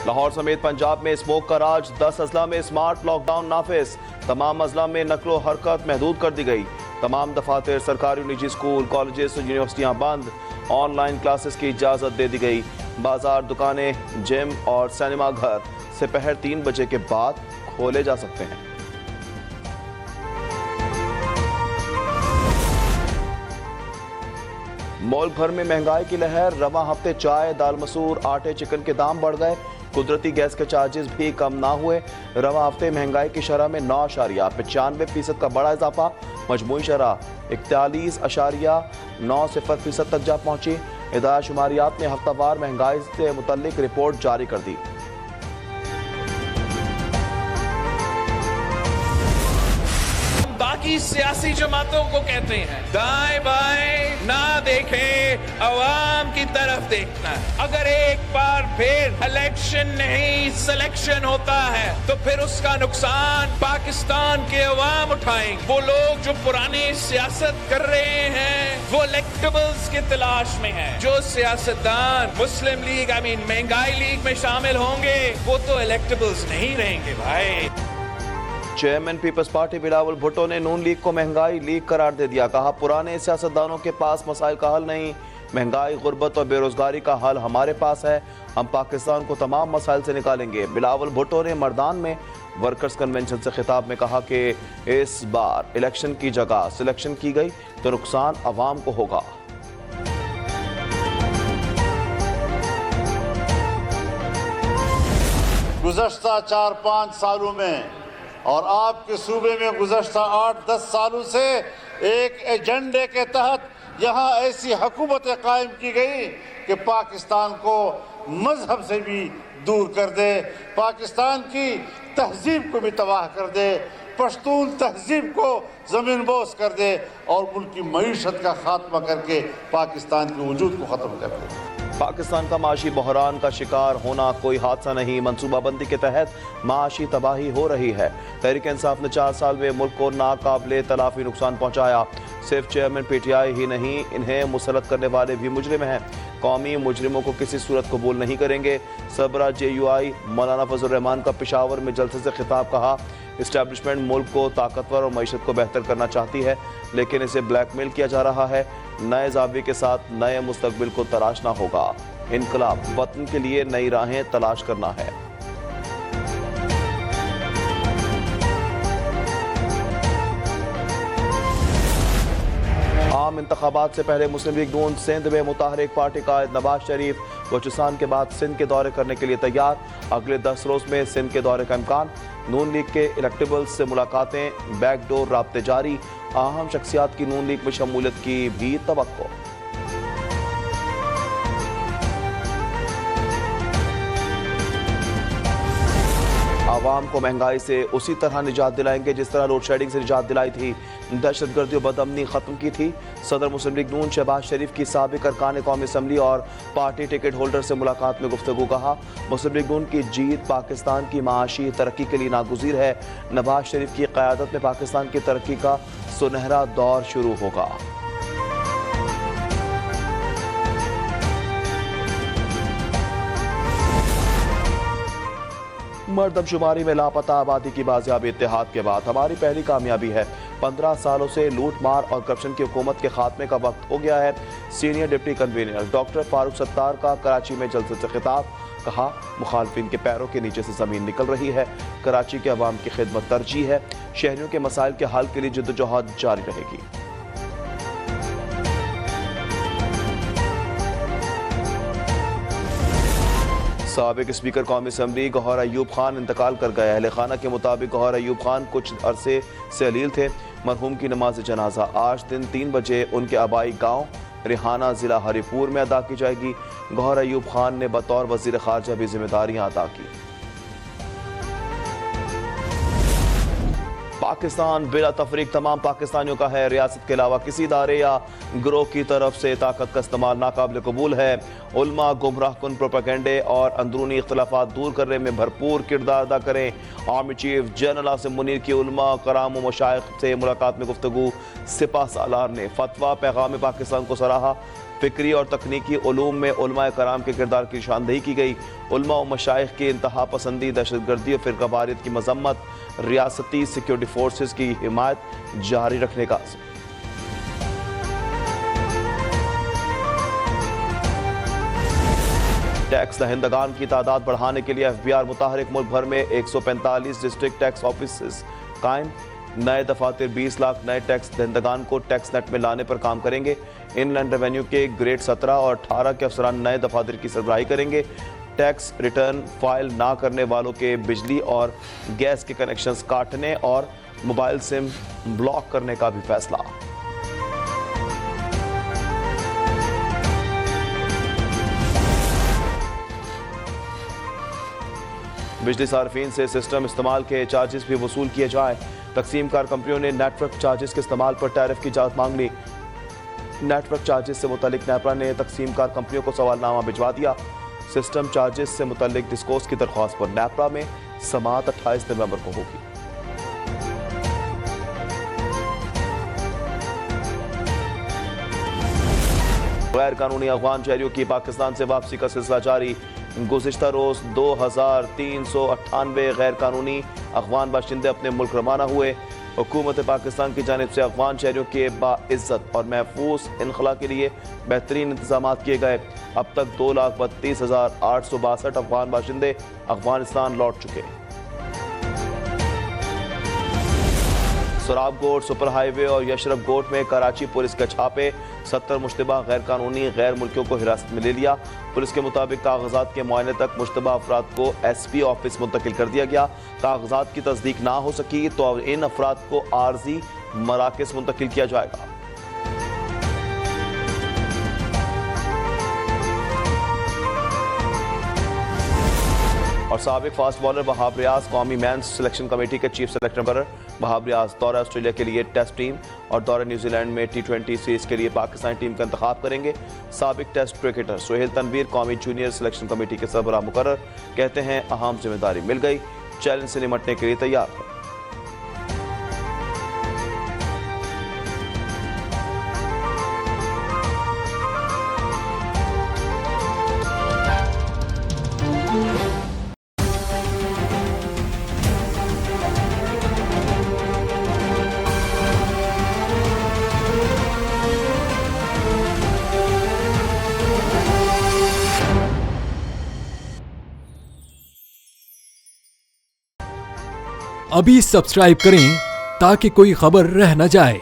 लाहौर समेत पंजाब में स्मोक का राज, 10 अजला में स्मार्ट लॉकडाउन नाफिज, तमाम अजला में नकलो हरकत महदूद कर दी गई। तमाम दफातर, सरकारी निजी स्कूल, कॉलेजेस और यूनिवर्सिटियाँ बंद, ऑनलाइन क्लासेस की इजाज़त दे दी गई। बाजार, दुकानें, जिम और सिनेमा घर दोपहर 3 बजे के बाद खोले जा सकते हैं। मुल्क भर में महंगाई की लहर, रवा हफ्ते चाय, दाल मसूर, आटे, चिकन के दाम बढ़ गए। कुदरती गैस के चार्जेस भी कम ना हुए। रवा हफ्ते महंगाई की शरह में 9.95% का बड़ा इजाफा। मजमूई शरह 41.90% तक जा पहुंची। इदारा शुमारियात ने हफ्तावार महंगाई से मुतल्लिक रिपोर्ट जारी कर दी। बाकी सियासी जमातों को कहते हैं दाएं बाएं ना देखें, अवाम की तरफ देखना है। अगर एक बार फिर इलेक्शन नहीं सिलेक्शन होता है तो फिर उसका नुकसान पाकिस्तान के अवाम उठाएंगे। वो लोग जो पुरानी सियासत कर रहे हैं वो इलेक्टेबल्स की तलाश में हैं। जो सियासतदान मुस्लिम लीग महंगाई लीग में शामिल होंगे वो तो इलेक्टेबल्स नहीं रहेंगे भाई। Chairman People's party Bilawal Bhutto ने नून लीग को महंगाई लीग करार दे दिया। कहा, पुराने सियासतदानों के पास मसाइल का हल नहीं, महंगाई, गुर्बत और बेरोजगारी का हल हमारे पास है। हम पाकिस्तान को तमाम मसाइल से निकालेंगे। बिलावल भुट्टो ने मर्दान में वर्कर्स कन्वेंशन से खिताब में कहा कि इस बार इलेक्शन की जगह सिलेक्शन की गई तो नुकसान अवाम को होगा। गुज़श्ता 4-5 सालों में और आपके सूबे में गुज़श्ता 8-10 सालों से एक एजेंडे के तहत यहाँ ऐसी हुकूमतें कायम की गई कि पाकिस्तान को मजहब से भी दूर कर दे, पाकिस्तान की तहजीब को भी तबाह कर दे, पश्तून तहजीब को ज़मीन बोस कर दे और मुल्क की मईशत का खात्मा करके पाकिस्तान के वजूद को ख़त्म कर दे। पाकिस्तान का माशी बहरान का शिकार होना कोई हादसा नहीं। मनसूबाबंदी के तहत माशी तबाही हो रही है। तहरीक इंसाफ ने 4 साल में मुल्क को नाकाबिले तलाफी नुकसान पहुँचाया। सिर्फ चेयरमैन PTI ही नहीं, इन्हें मुसलत करने वाले भी मुजरिम हैं। कौमी मुजरिमों को किसी सूरत कबूल नहीं करेंगे। सरबरा JUI मौलाना फजल रहमान का पेशावर में जलसे से खिताब। कहा, इस्टेब्लिशमेंट मुल्क को ताकतवर और मईशत को बेहतर करना चाहती है, लेकिन इसे ब्लैकमेल किया जा रहा है। नए ज़ाविये के साथ नए मुस्तकबिल को तलाशना होगा। इनकलाब वतन के लिए नई राहें तलाश करना है। आम इंतखाबात से पहले मुस्लिम लीग नून सिंध में मुताहरिक पार्टी कायद नवाज शरीफ बलूचिस्तान के बाद सिंध के दौरे करने के लिए तैयार। अगले 10 रोज में सिंध के दौरे का इम्कान। नून लीग के इलेक्टेबल्स से मुलाकातें, बैकडोर राब्ते जारी। अहम शख्सियात की नून लीग में शमूलियत की भी तवक्को। आवाम को महंगाई से उसी तरह निजात दिलाएंगे जिस तरह लोड शेडिंग से निजात दिलाई थी। दहशतगर्दी और बदअमनी खत्म की थी। सदर मुस्लिम लीग नून शहबाज शरीफ की साबिक अरकान कौमी असम्बली और पार्टी टिकट होल्डर से मुलाकात में गुफ्तगू। कहा, मुस्लिम लीग नून की जीत पाकिस्तान की माशी तरक्की के लिए नागुज़ीर है। नवाज शरीफ की क़यादत में पाकिस्तान की तरक्की का सुनहरा दौर शुरू होगा। मरदमशुमारी में लापता आबादी की बाजियाबी इत्तेहाद के बाद हमारी पहली कामयाबी है। 15 सालों से लूट मार और करप्शन की हुकूमत के खात्मे का वक्त हो गया है। Senior deputy convener doctor Farooq Sattar का कराची में जलसे से खिताब। कहा, मुखालफिन के पैरों के नीचे से ज़मीन निकल रही है। कराची के अवाम की खिदमत तरजीह है। शहरियों के मसाइल के हल के लिए जद्दोजहद जारी रहेगी। साबिक स्पीकर कौमी असम्बली गौहर अयूब खान इंतकाल कर गए। अहले खाना के मुताबिक गौहर अयूब खान कुछ अरसे से अलील थे। मरहूम की नमाज जनाजा आज दिन 3 बजे उनके आबाई गांव रिहाना ज़िला हरिपुर में अदा की जाएगी। गौहर अयूब खान ने बतौर वज़ीर ख़ारजा भी जिम्मेदारियां अदा की। पाकिस्तान बिला तफरीक तमाम पाकिस्तानियों का है। रियासत के अलावा किसी इदारे या ग्रोह की तरफ से ताकत का इस्तेमाल नाकाबिल कबूल है। उल्मा गुमराह कुन प्रोपेगेंडे और अंदरूनी इख्तलाफात दूर करने में भरपूर किरदार अदा करें। Army chief general Asim Munir की उल्मा कराम व मशाइख से मुलाकात में गुफ्तगू। सिपह सालार ने फतवा पैगाम पाकिस्तान को सराहा। फ़िक्री और तकनीकी उलूम में उलमाए कराम के किरदार की निशानदेही की गई। उलमा और मशाइख की इंतहा पसंदी, दहशतगर्दी और फ़िरकावारियत की मजम्मत, रियासती सिक्योरिटी फोर्सेस की हिमायत जारी रखने का अज़्म। टैक्स दहिंदगान की तादाद बढ़ाने के लिए FBI मुताहरिक, मुल्क भर में 145 डिस्ट्रिक्ट टैक्स ऑफिस कायम। नए दफातर 20 लाख नए टैक्स दहिंदगान को टैक्स नेट में लाने पर काम करेंगे। इनलैंड रेवेन्यू के ग्रेड 17 और 18 के अफसरान नए दफातर की सरबराही करेंगे। टैक्स रिटर्न फाइल ना करने वालों के बिजली और गैस के कनेक्शंस काटने और मोबाइल सिम ब्लॉक करने का भी फैसला। बिजली सार्फिन से सिस्टम इस्तेमाल के चार्जेस भी वसूल किए जाएं। तकसीम कार कंपनियों ने नेटवर्क चार्जेस के इस्तेमाल पर टैरिफ की इजाजत मांग ली। नेटवर्क चार्जेस से मुतालिक नेपरा ने तकसीम कार कंपनियों को सवालनामा भिजवा दिया। सिस्टम चार्जेस से मुतालिक डिस्कोर्स की दरख्वास्त पर नेपरा में समाअत 28 नवंबर को होगी। गैर कानूनी अफगान शहरियों की पाकिस्तान से वापसी का सिलसिला जारी। गुज़िश्ता रोज 2398 गैर कानूनी अफगान बाशिंदे अपने मुल्क रवाना हुए। हुकूमत पाकिस्तान की जानिब से अफगान शहरियों के बाइज्जत और महफूज इनखला के लिए बेहतरीन इंतजाम किए गए। अब तक 2,32,862 अफगान बाशिंदे अफगानिस्तान लौट चुके। सोराब गोट, सुपर हाईवे और यशरफ गोट में कराची पुलिस के छापे। 70 मुश्तबा गैर कानूनी गैर मुल्कियों को हिरासत में ले लिया। पुलिस के मुताबिक कागजात के मुआयने तक मुश्तबा अफराद को SP ऑफिस मुंतकिल कर दिया गया। कागजात की तस्दीक ना हो सकी तो अब इन अफराद को आर्जी मराकज़ मुंतकिल किया जाएगा। और साबिक फास्ट बॉलर वहाब रियाज कौमी मेंस सिलेक्शन कमेटी के चीफ सेलेक्टर मुकर्रर। वहाब रियाज दौरा ऑस्ट्रेलिया के लिए टेस्ट टीम और दौरा न्यूजीलैंड में T20 सीरीज के लिए पाकिस्तानी टीम का इंतखाब करेंगे। साबिक टेस्ट क्रिकेटर सुहेल तनवीर कौमी जूनियर सिलेक्शन कमेटी के सरबराह मुकर्रर, कहते हैं अहम जिम्मेदारी मिल गई, चैलेंज से निपटने के लिए तैयार है। अभी सब्सक्राइब करें ताकि कोई खबर रह न जाए।